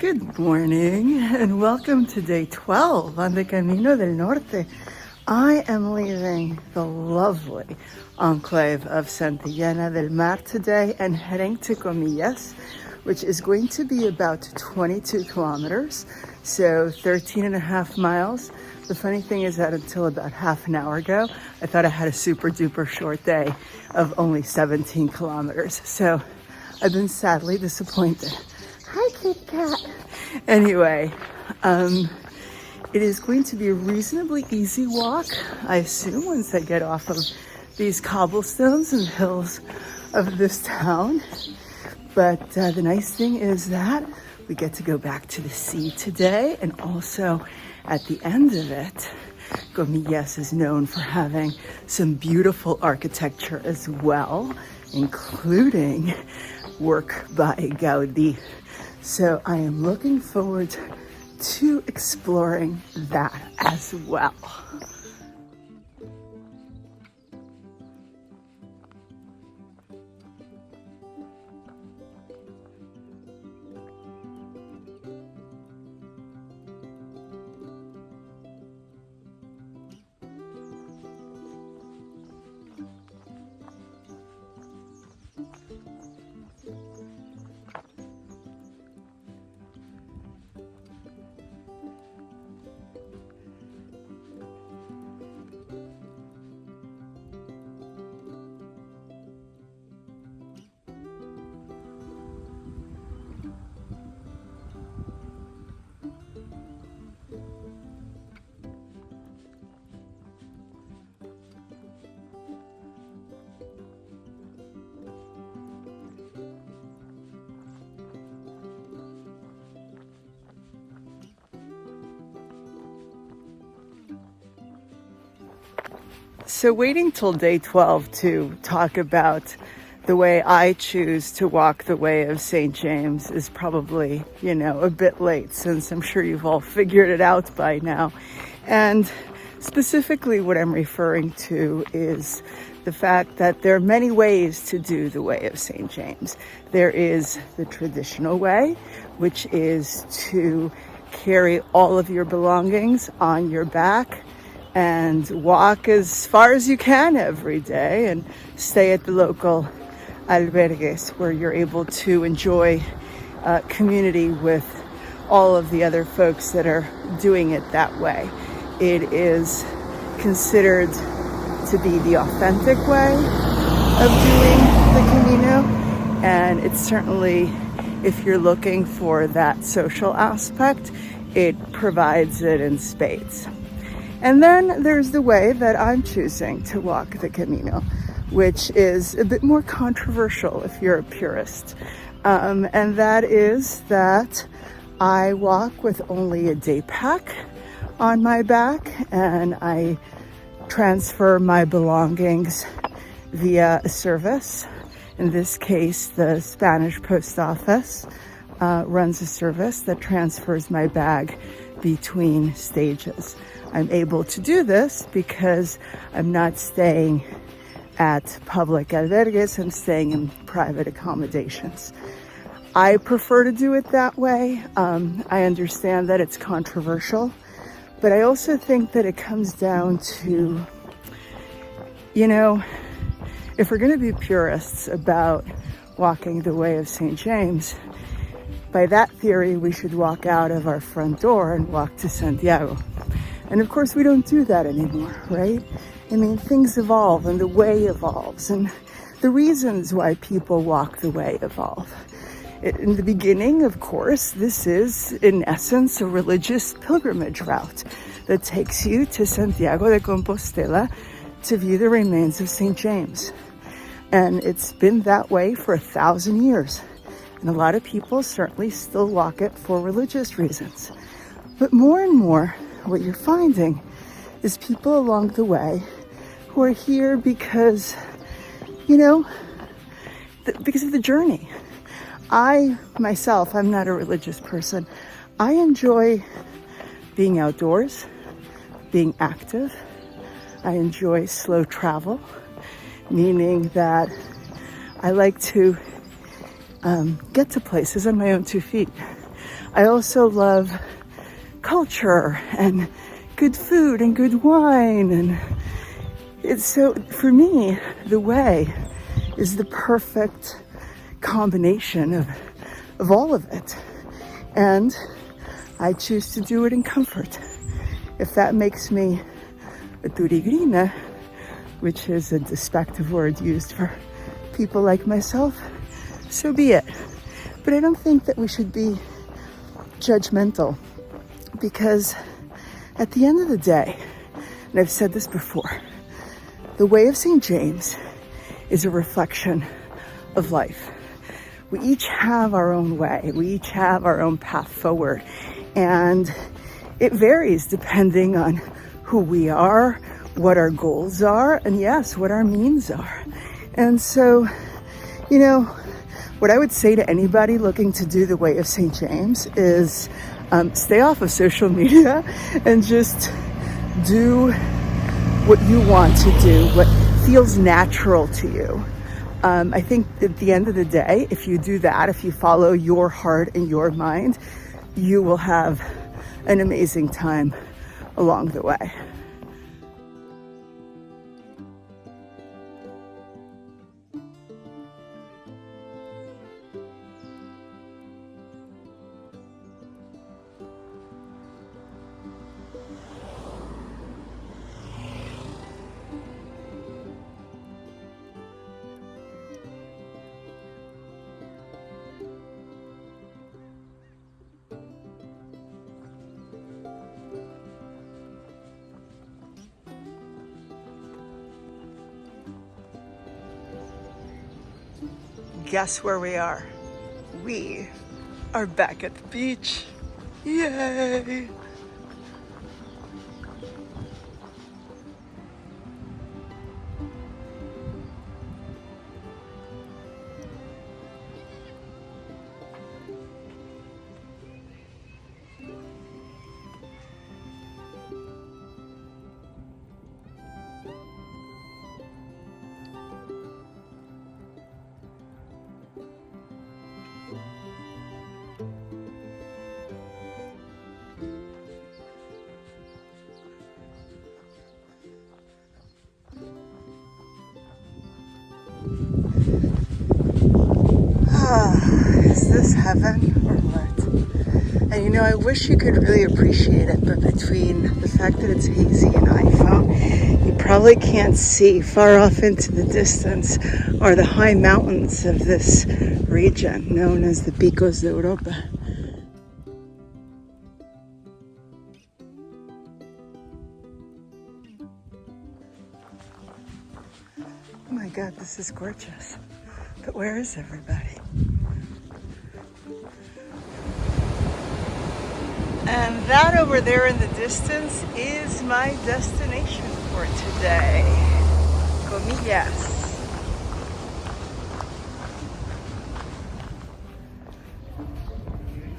Good morning and welcome to day 12 on the Camino del Norte. I am leaving the lovely enclave of Santillana del Mar today and heading to Comillas, which is going to be about 22 kilometers, so 13 and a half miles. The funny thing is that until about half an hour ago, I thought I had a super duper short day of only 17 kilometers. So I've been sadly disappointed. Hi, Kit Kat. Anyway, it is going to be a reasonably easy walk, I assume, once I get off of these cobblestones and hills of this town. But the nice thing is that we get to go back to the sea today, and also at the end of it, Comillas is known for having some beautiful architecture as well, including work by Gaudi. So I am looking forward to exploring that as well. So waiting till day 12 to talk about the way I choose to walk the way of St. James is probably, a bit late, since I'm sure you've all figured it out by now. And specifically what I'm referring to is the fact that there are many ways to do the way of St. James. There is the traditional way, which is to carry all of your belongings on your back and walk as far as you can every day and stay at the local albergues where you're able to enjoy community with all of the other folks that are doing it that way. It is considered to be the authentic way of doing the Camino, and it's certainly, if you're looking for that social aspect, it provides it in spades. And then there's the way that I'm choosing to walk the Camino, which is a bit more controversial if you're a purist. And that is that I walk with only a day pack on my back, and I transfer my belongings via a service. In this case, the Spanish post office runs a service that transfers my bag between stages. I'm able to do this because I'm not staying at public albergues, I'm staying in private accommodations. I prefer to do it that way. I understand that it's controversial, but I also think that it comes down to, if we're going to be purists about walking the way of St. James, by that theory, we should walk out of our front door and walk to Santiago. And of course, we don't do that anymore, right? I mean, things evolve and the way evolves, and the reasons why people walk the way evolve. In the beginning, of course, this is, in essence, a religious pilgrimage route that takes you to Santiago de Compostela to view the remains of St. James. And it's been that way for 1,000 years. And a lot of people certainly still walk it for religious reasons. But more and more, what you're finding is people along the way who are here because, because of the journey. I, myself, I'm not a religious person. I enjoy being outdoors, being active. I enjoy slow travel, meaning that I like to get to places on my own 2 feet. I also love culture and good food and good wine. And it's so, for me, the way is the perfect combination of all of it. And I choose to do it in comfort. If that makes me a turigrina, which is a despective word used for people like myself, so be it. But I don't think that we should be judgmental, because at the end of the day, and I've said this before, the way of St. James is a reflection of life. We each have our own way. We each have our own path forward. And it varies depending on who we are, what our goals are, and yes, what our means are. And so, you know, what I would say to anybody looking to do the way of St. James is stay off of social media and just do what you want to do, what feels natural to you. I think at the end of the day, if you do that, if you follow your heart and your mind, you will have an amazing time along the way. Guess where we are? We are back at the beach. Yay! Is this heaven or what? And you know, I wish you could really appreciate it, but between the fact that it's hazy and iPhone, you probably can't see. Far off into the distance are the high mountains of this region known as the Picos de Europa. Oh my God, this is gorgeous. But where is everybody? And that over there in the distance is my destination for today. Comillas.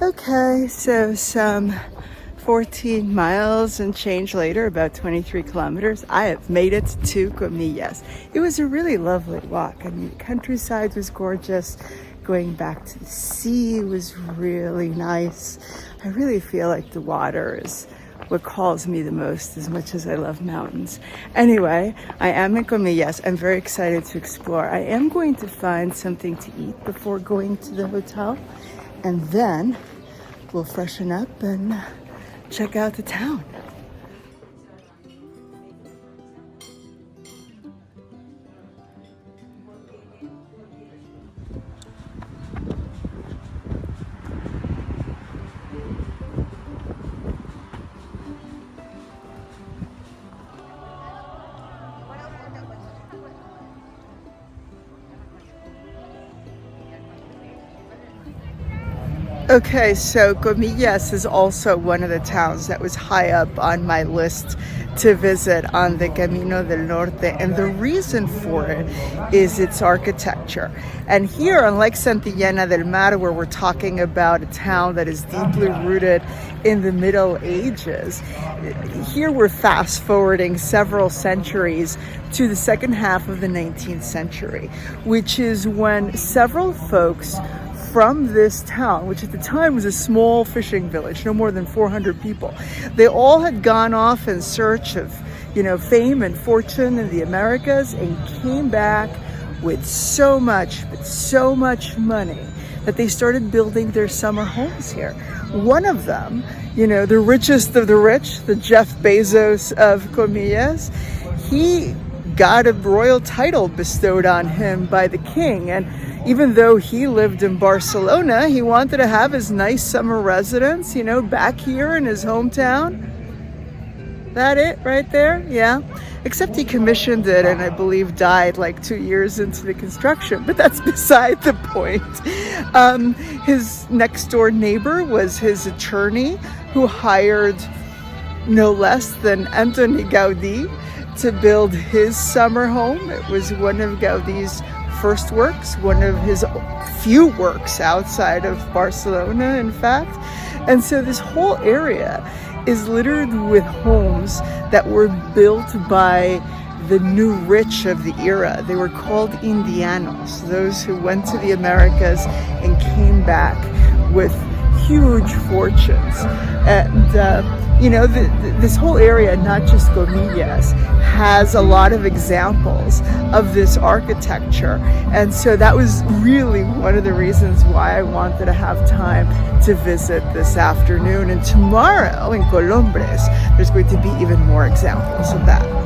Okay, so some 14 miles and change later, about 23 kilometers, I have made it to Comillas. It was a really lovely walk. I mean, the countryside was gorgeous. Going back to the sea was really nice. I really feel like the water is what calls me the most, as much as I love mountains. Anyway, I am in Comillas. I'm very excited to explore. I am going to find something to eat before going to the hotel, and then we'll freshen up and check out the town. Okay, so Comillas is also one of the towns that was high up on my list to visit on the Camino del Norte, and the reason for it is its architecture. And here, unlike Santillana del Mar, where we're talking about a town that is deeply rooted in the Middle Ages, here we're fast forwarding several centuries to the second half of the 19th century, which is when several folks from this town, which at the time was a small fishing village, no more than 400 people. They all had gone off in search of, fame and fortune in the Americas, and came back with so much money that they started building their summer homes here. One of them, the richest of the rich, the Jeff Bezos of Comillas, he got a royal title bestowed on him by the king. And even though he lived in Barcelona, he wanted to have his nice summer residence, back here in his hometown. That it right there? Yeah. Except he commissioned it and I believe died like 2 years into the construction, but that's beside the point. His next door neighbor was his attorney, who hired no less than Antonin Gaudi to build his summer home. It was one of Gaudi's first works, one of his few works outside of Barcelona, in fact. And so this whole area is littered with homes that were built by the new rich of the era. They were called Indianos, those who went to the Americas and came back with huge fortunes. And this whole area, not just Comillas, has a lot of examples of this architecture. And so that was really one of the reasons why I wanted to have time to visit this afternoon. And tomorrow in Colombres, there's going to be even more examples of that.